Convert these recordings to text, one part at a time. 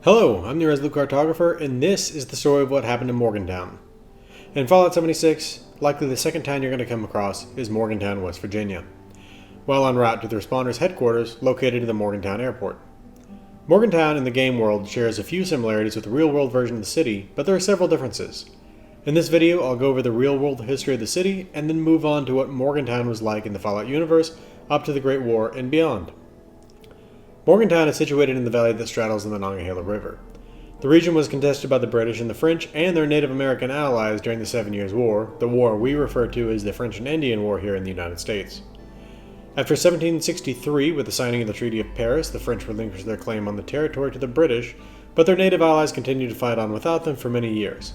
Hello, I'm the Resolute Cartographer, and this is the story of what happened in Morgantown. In Fallout 76, likely the second town you're going to come across is Morgantown, West Virginia, while en route to the responders' headquarters located in the Morgantown Airport. Morgantown in the game world shares a few similarities with the real-world version of the city, but there are several differences. In this video, I'll go over the real-world history of the city, and then move on to what Morgantown was like in the Fallout universe, up to the Great War and beyond. Morgantown is situated in the valley that straddles the Monongahela River. The region was contested by the British and the French and their Native American allies during the 7 Years' War, the war we refer to as the French and Indian War here in the United States. After 1763, with the signing of the Treaty of Paris, the French relinquished their claim on the territory to the British, but their native allies continued to fight on without them for many years.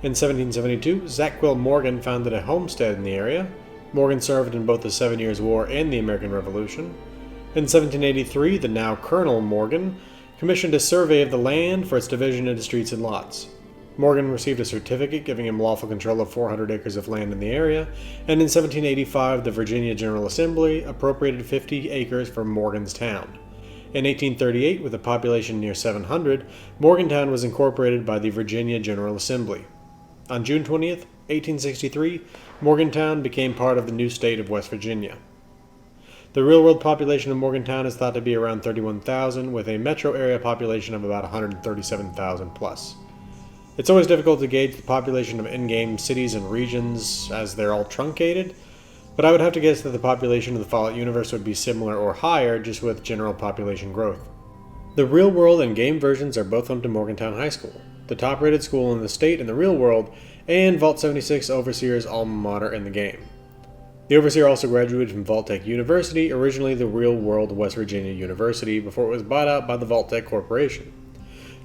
In 1772, Zackquill Morgan founded a homestead in the area. Morgan served in both the 7 Years' War and the American Revolution. In 1783, the now Colonel Morgan commissioned a survey of the land for its division into streets and lots. Morgan received a certificate giving him lawful control of 400 acres of land in the area, and in 1785 the Virginia General Assembly appropriated 50 acres for Morgantown. In 1838, with a population near 700, Morgantown was incorporated by the Virginia General Assembly. On June 20th, 1863, Morgantown became part of the new state of West Virginia. The real-world population of Morgantown is thought to be around 31,000, with a metro area population of about 137,000 plus. It's always difficult to gauge the population of in-game cities and regions as they're all truncated, but I would have to guess that the population of the Fallout universe would be similar or higher, just with general population growth. The real-world and game versions are both home to Morgantown High School, the top-rated school in the state in the real world, and Vault 76 Overseer's alma mater in the game. The Overseer also graduated from Vault-Tec University, originally the real-world West Virginia University, before it was bought out by the Vault-Tec Corporation.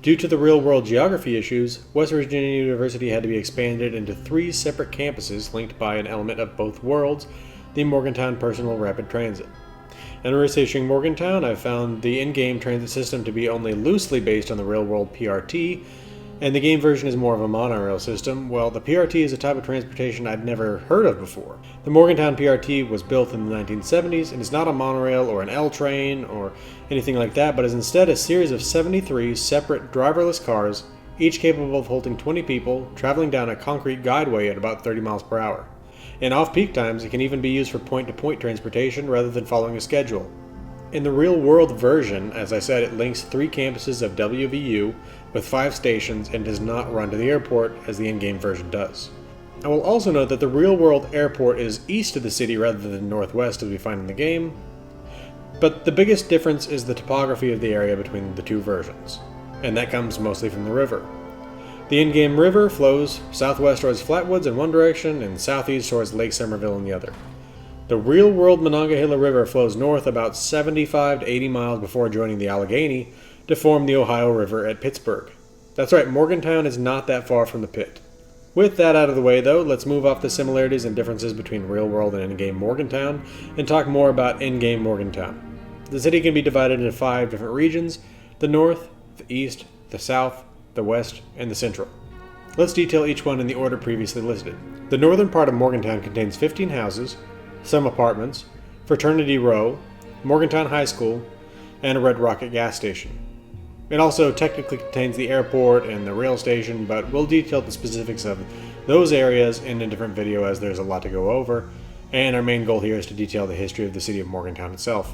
Due to the real-world geography issues, West Virginia University had to be expanded into 3 separate campuses linked by an element of both worlds, the Morgantown Personal Rapid Transit. In researching Morgantown, I've found the in-game transit system to be only loosely based on the real-world PRT, and the game version is more of a monorail system. Well, the PRT is a type of transportation I'd never heard of before. The Morgantown PRT was built in the 1970s and is not a monorail or an L train or anything like that, but is instead a series of 73 separate driverless cars, each capable of holding 20 people, traveling down a concrete guideway at about 30 miles per hour. In off-peak times, it can even be used for point-to-point transportation rather than following a schedule. In the real-world version, as I said, it links 3 campuses of WVU with 5 stations and does not run to the airport as the in-game version does. I will also note that the real-world airport is east of the city rather than northwest as we find in the game, but the biggest difference is the topography of the area between the 2 versions, and that comes mostly from the river. The in-game river flows southwest towards Flatwoods in one direction and southeast towards Lake Somerville in the other. The real-world Monongahela River flows north about 75 to 80 miles before joining the Allegheny to form the Ohio River at Pittsburgh. That's right, Morgantown is not that far from the pit. With that out of the way though, let's move off the similarities and differences between real-world and in-game Morgantown and talk more about in-game Morgantown. The city can be divided into 5 different regions: the north, the east, the south, the west, and the central. Let's detail each one in the order previously listed. The northern part of Morgantown contains 15 houses, some apartments, Fraternity Row, Morgantown High School, and a Red Rocket gas station. It also technically contains the airport and the rail station, but we'll detail the specifics of those areas in a different video as there's a lot to go over, and our main goal here is to detail the history of the city of Morgantown itself.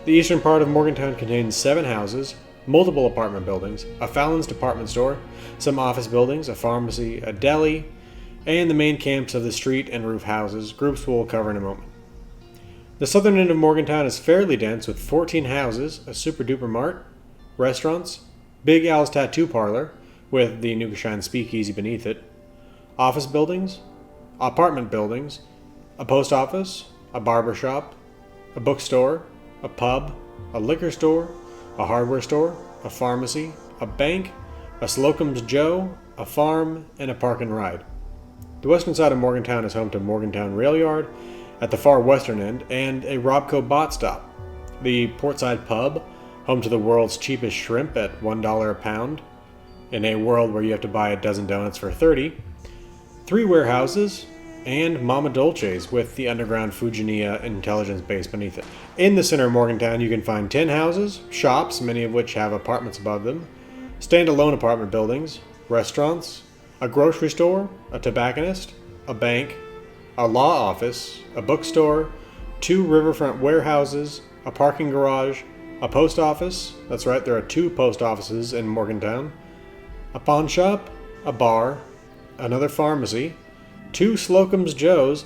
The eastern part of Morgantown contains 7 houses, multiple apartment buildings, a Fallon's department store, some office buildings, a pharmacy, a deli, and the main camps of the street and roof houses, groups we'll cover in a moment. The southern end of Morgantown is fairly dense with 14 houses, a super-duper mart, restaurants, Big Al's Tattoo Parlor, with the Nuka Shine Speakeasy beneath it, office buildings, apartment buildings, a post office, a barber shop, a bookstore, a pub, a liquor store, a hardware store, a pharmacy, a bank, a Slocum's Joe, a farm, and a park and ride. The western side of Morgantown is home to Morgantown Rail Yard at the far western end and a Robco bot stop. The Portside Pub, home to the world's cheapest shrimp at $1 a pound, in a world where you have to buy a dozen donuts for 30, 3 warehouses, and Mama Dolce's with the underground Fujinia intelligence base beneath it. In the center of Morgantown, you can find 10 houses, shops, many of which have apartments above them, Standalone apartment buildings, restaurants, a grocery store, a tobacconist, a bank, a law office, a bookstore, 2 riverfront warehouses, a parking garage, a post office, that's right, there are 2 post offices in Morgantown, a pawn shop, a bar, another pharmacy, 2 Slocum's Joes,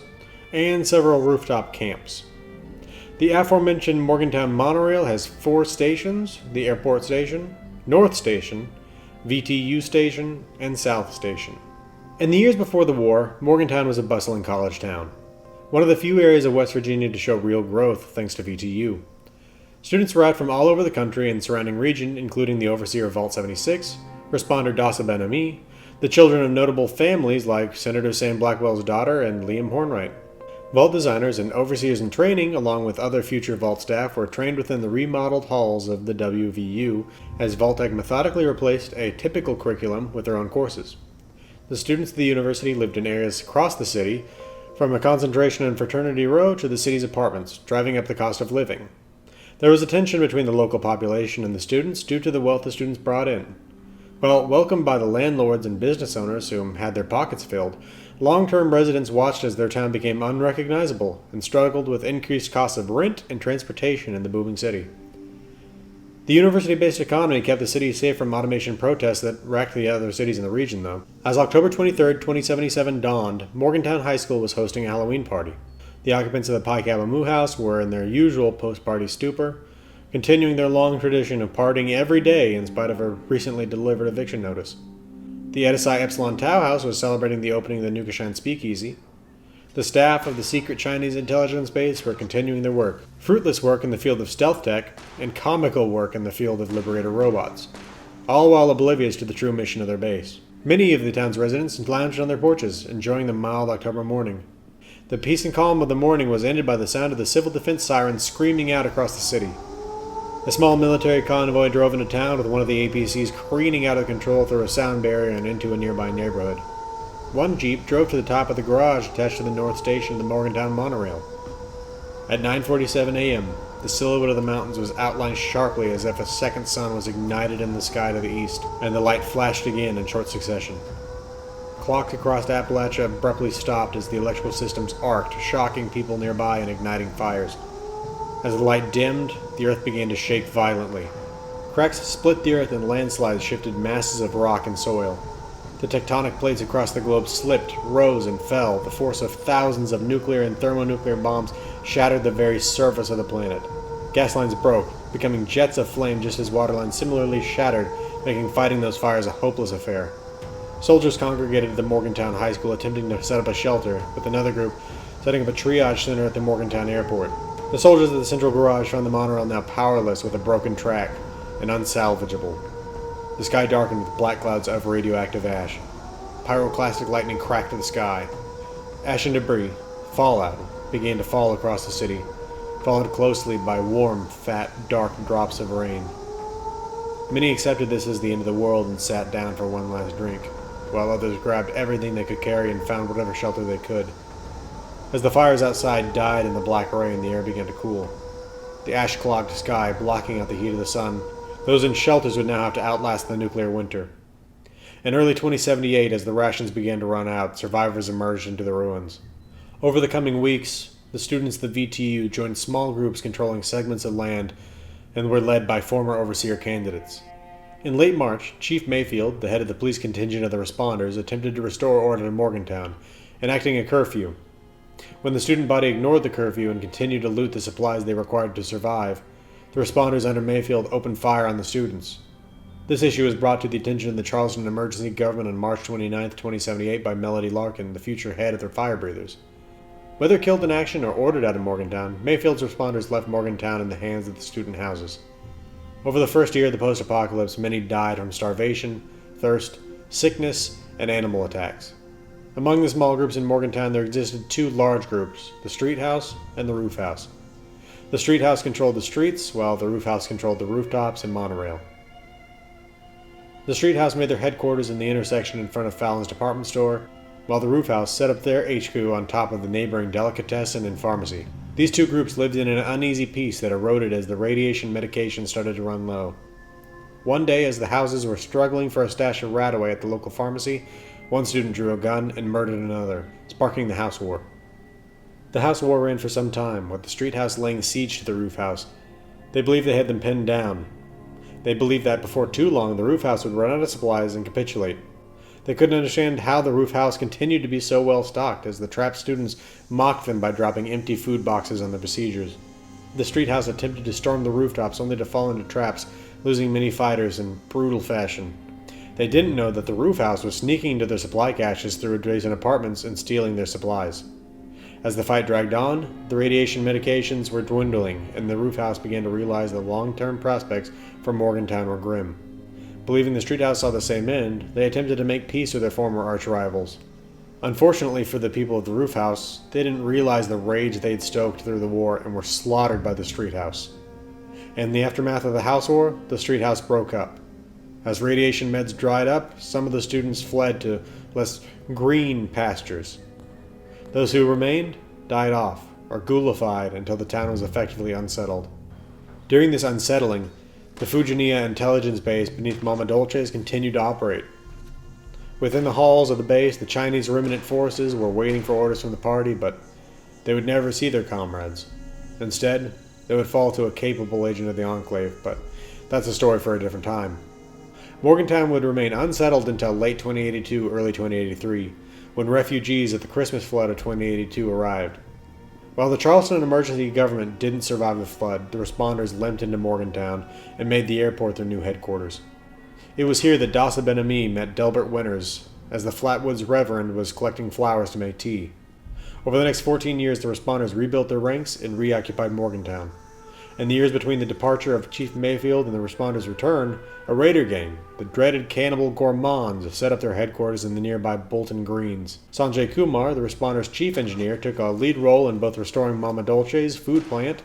and several rooftop camps. The aforementioned Morgantown Monorail has 4 stations: the Airport Station, North Station, VTU Station, and South Station. In the years before the war, Morgantown was a bustling college town. One of the few areas of West Virginia to show real growth thanks to VTU. Students arrived from all over the country and surrounding region, including the overseer of Vault 76, responder Dasa Ben-Ami, the children of notable families like Senator Sam Blackwell's daughter and Liam Hornwright. Vault designers and overseers in training, along with other future Vault staff, were trained within the remodeled halls of the WVU, as Vault-Tec methodically replaced a typical curriculum with their own courses. The students of the university lived in areas across the city, from a concentration in Fraternity Row to the city's apartments, driving up the cost of living. There was a tension between the local population and the students due to the wealth the students brought in. While welcomed by the landlords and business owners who had their pockets filled, long-term residents watched as their town became unrecognizable and struggled with increased costs of rent and transportation in the booming city. The university-based economy kept the city safe from automation protests that wrecked the other cities in the region, though. As October 23, 2077 dawned, Morgantown High School was hosting a Halloween party. The occupants of the Pike Avenue House were in their usual post-party stupor, continuing their long tradition of partying every day in spite of a recently delivered eviction notice. The Edisi Epsilon Tau House was celebrating the opening of the Nukashan Speakeasy. The staff of the secret Chinese intelligence base were continuing their work, fruitless work in the field of stealth tech, and comical work in the field of liberator robots, all while oblivious to the true mission of their base. Many of the town's residents lounged on their porches, enjoying the mild October morning. The peace and calm of the morning was ended by the sound of the civil defense sirens screaming out across the city. A small military convoy drove into town with one of the APCs careening out of control through a sound barrier and into a nearby neighborhood. One jeep drove to the top of the garage attached to the North Station of the Morgantown Monorail. At 9:47 a.m., the silhouette of the mountains was outlined sharply as if a second sun was ignited in the sky to the east, and the light flashed again in short succession. Clocks across Appalachia abruptly stopped as the electrical systems arced, shocking people nearby and igniting fires. As the light dimmed, the earth began to shake violently. Cracks split the earth and landslides shifted masses of rock and soil. The tectonic plates across the globe slipped, rose, and fell. The force of thousands of nuclear and thermonuclear bombs shattered the very surface of the planet. Gas lines broke, becoming jets of flame just as water lines similarly shattered, making fighting those fires a hopeless affair. Soldiers congregated at the Morgantown High School attempting to set up a shelter, with another group setting up a triage center at the Morgantown Airport. The soldiers at the central garage found the monorail now powerless with a broken track and unsalvageable. The sky darkened with black clouds of radioactive ash. Pyroclastic lightning cracked the sky. Ash and debris, fallout, began to fall across the city, followed closely by warm, fat, dark drops of rain. Many accepted this as the end of the world and sat down for one last drink, while others grabbed everything they could carry and found whatever shelter they could. As the fires outside died in the black rain, the air began to cool. The ash-clogged sky blocking out the heat of the sun, those in shelters would now have to outlast the nuclear winter. In early 2078, as the rations began to run out, survivors emerged into the ruins. Over the coming weeks, the students of the VTU joined small groups controlling segments of land and were led by former overseer candidates. In late March, Chief Mayfield, the head of the police contingent of the responders, attempted to restore order to Morgantown, enacting a curfew. When the student body ignored the curfew and continued to loot the supplies they required to survive, the responders under Mayfield opened fire on the students. This issue was brought to the attention of the Charleston Emergency Government on March 29, 2078 by Melody Larkin, the future head of their fire breathers. Whether killed in action or ordered out of Morgantown, Mayfield's responders left Morgantown in the hands of the student houses. Over the first year of the post-apocalypse, many died from starvation, thirst, sickness, and animal attacks. Among the small groups in Morgantown, there existed 2 large groups, the Street House and the Roof House. The Street House controlled the streets, while the Roof House controlled the rooftops and monorail. The Street House made their headquarters in the intersection in front of Fallon's department store, while the Roof House set up their HQ on top of the neighboring delicatessen and pharmacy. These 2 groups lived in an uneasy peace that eroded as the radiation medication started to run low. One day, as the houses were struggling for a stash of Radaway at the local pharmacy, one student drew a gun and murdered another, sparking the house war. The house war ran for some time, with the street house laying siege to the roof house. They believed they had them pinned down. They believed that before too long the roof house would run out of supplies and capitulate. They couldn't understand how the roof house continued to be so well stocked, as the trapped students mocked them by dropping empty food boxes on the besiegers. The street house attempted to storm the rooftops only to fall into traps, losing many fighters in brutal fashion. They didn't know that the roof house was sneaking into their supply caches through adjacent apartments and stealing their supplies. As the fight dragged on, the radiation medications were dwindling, and the roof house began to realize the long-term prospects for Morgantown were grim. Believing the street house saw the same end, they attempted to make peace with their former arch-rivals. Unfortunately for the people of the roof house, they didn't realize the rage they'd stoked through the war and were slaughtered by the street house. In the aftermath of the house war, the street house broke up. As radiation meds dried up, some of the students fled to less green pastures. Those who remained died off, or ghoulified until the town was effectively unsettled. During this unsettling, the Fujinia intelligence base beneath Mama Dolce's continued to operate. Within the halls of the base, the Chinese remnant forces were waiting for orders from the party, but they would never see their comrades. Instead, they would fall to a capable agent of the Enclave, but that's a story for a different time. Morgantown would remain unsettled until late 2082, early 2083, when refugees at the Christmas flood of 2082 arrived. While the Charleston emergency government didn't survive the flood, the responders limped into Morgantown and made the airport their new headquarters. It was here that Dasa Ben-Ami met Delbert Winters, as the Flatwoods Reverend was collecting flowers to make tea. Over the next 14 years, the responders rebuilt their ranks and reoccupied Morgantown. In the years between the departure of Chief Mayfield and the responders' return, a raider gang, the dreaded Cannibal Gourmands, set up their headquarters in the nearby Bolton Greens. Sanjay Kumar, the responders' chief engineer, took a lead role in both restoring Mama Dolce's food plant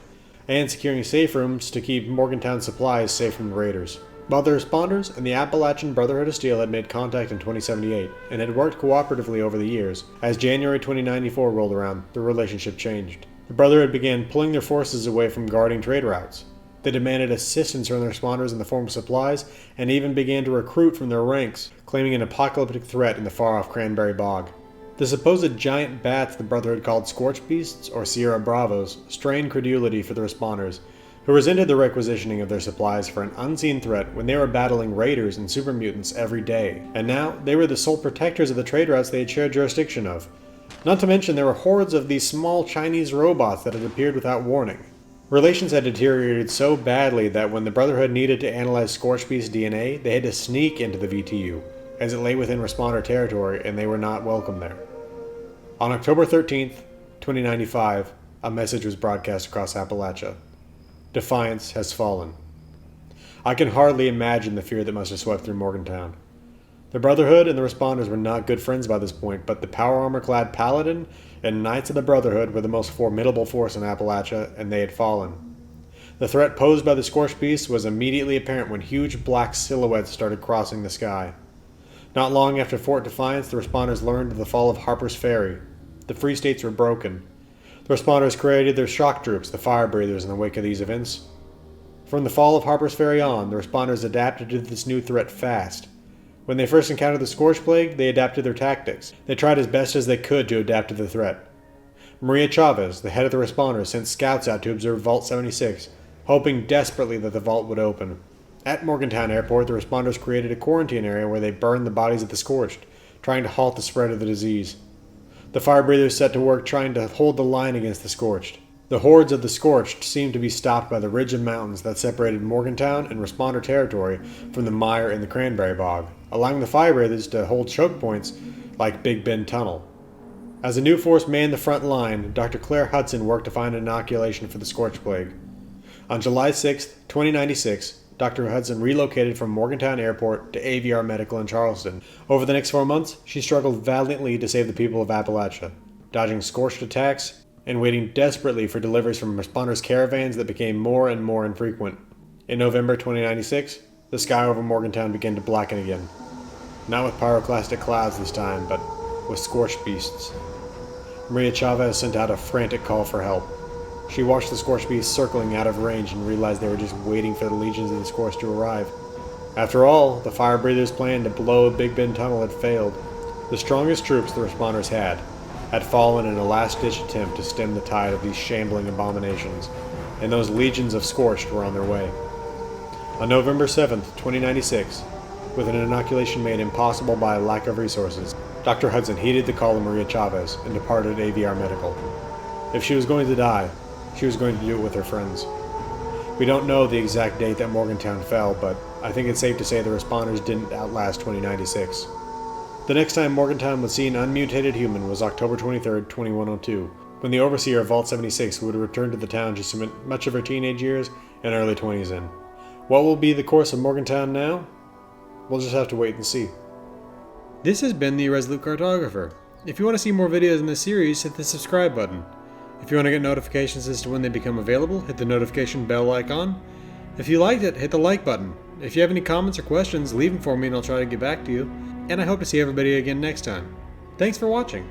and securing safe rooms to keep Morgantown supplies safe from the raiders. While the responders and the Appalachian Brotherhood of Steel had made contact in 2078 and had worked cooperatively over the years, as January 2094 rolled around, the relationship changed. The Brotherhood began pulling their forces away from guarding trade routes. They demanded assistance from the responders in the form of supplies, and even began to recruit from their ranks, claiming an apocalyptic threat in the far-off Cranberry Bog. The supposed giant bats the Brotherhood called Scorched Beasts, or Sierra Bravos, strained credulity for the responders, who resented the requisitioning of their supplies for an unseen threat when they were battling raiders and super mutants every day. And now, they were the sole protectors of the trade routes they had shared jurisdiction of. Not to mention there were hordes of these small Chinese robots that had appeared without warning. Relations had deteriorated so badly that when the Brotherhood needed to analyze Scorched Beast DNA, they had to sneak into the VTU, as it lay within responder territory and they were not welcome there. On October 13th, 2095, a message was broadcast across Appalachia. Defiance has fallen. I can hardly imagine the fear that must have swept through Morgantown. The Brotherhood and the responders were not good friends by this point, but the power armor-clad Paladin and Knights of the Brotherhood were the most formidable force in Appalachia, and they had fallen. The threat posed by the Scorched Beast was immediately apparent when huge black silhouettes started crossing the sky. Not long after Fort Defiance, the responders learned of the fall of Harpers Ferry. The Free States were broken. The responders created their shock troops, the fire breathers, in the wake of these events. From the fall of Harpers Ferry on, the responders adapted to this new threat fast. When they first encountered the Scorch Plague, they adapted their tactics. They tried as best as they could to adapt to the threat. Maria Chavez, the head of the responders, sent scouts out to observe Vault 76, hoping desperately that the vault would open. At Morgantown Airport, the responders created a quarantine area where they burned the bodies of the Scorched, trying to halt the spread of the disease. The fire breathers set to work trying to hold the line against the Scorched. The hordes of the Scorched seemed to be stopped by the ridge of mountains that separated Morgantown and responder territory from the mire in the Cranberry Bog, allowing the fire breathers to hold choke points like Big Bend Tunnel. As a new force manned the front line, Dr. Claire Hudson worked to find an inoculation for the Scorch Plague. On July 6, 2096, Dr. Hudson relocated from Morgantown Airport to AVR Medical in Charleston. Over the next 4 months, she struggled valiantly to save the people of Appalachia, dodging Scorched attacks and waiting desperately for deliveries from responders' caravans that became more and more infrequent. In November 2096, the sky over Morgantown began to blacken again. Not with pyroclastic clouds this time, but with Scorched Beasts. Maria Chavez sent out a frantic call for help. She watched the Scorched Beasts circling out of range and realized they were just waiting for the legions of the Scorched to arrive. After all, the fire breathers' plan to blow Big Bend Tunnel had failed. The strongest troops the responders had fallen in a last-ditch attempt to stem the tide of these shambling abominations, and those legions of Scorched were on their way. On November 7th, 2096, with an inoculation made impossible by a lack of resources, Dr. Hudson heeded the call of Maria Chavez and departed AVR Medical. If she was going to die, she was going to do it with her friends. We don't know the exact date that Morgantown fell, but I think it's safe to say the responders didn't outlast 2096. The next time Morgantown would see an unmutated human was October 23, 2102, when the overseer of Vault 76 would return to the town she spent much of her teenage years and early 20s in. What will be the course of Morgantown now? We'll just have to wait and see. This has been the Irresolute Cartographer. If you want to see more videos in this series, hit the subscribe button. If you want to get notifications as to when they become available, hit the notification bell icon. If you liked it, hit the like button. If you have any comments or questions, leave them for me and I'll try to get back to you. And I hope to see everybody again next time. Thanks for watching.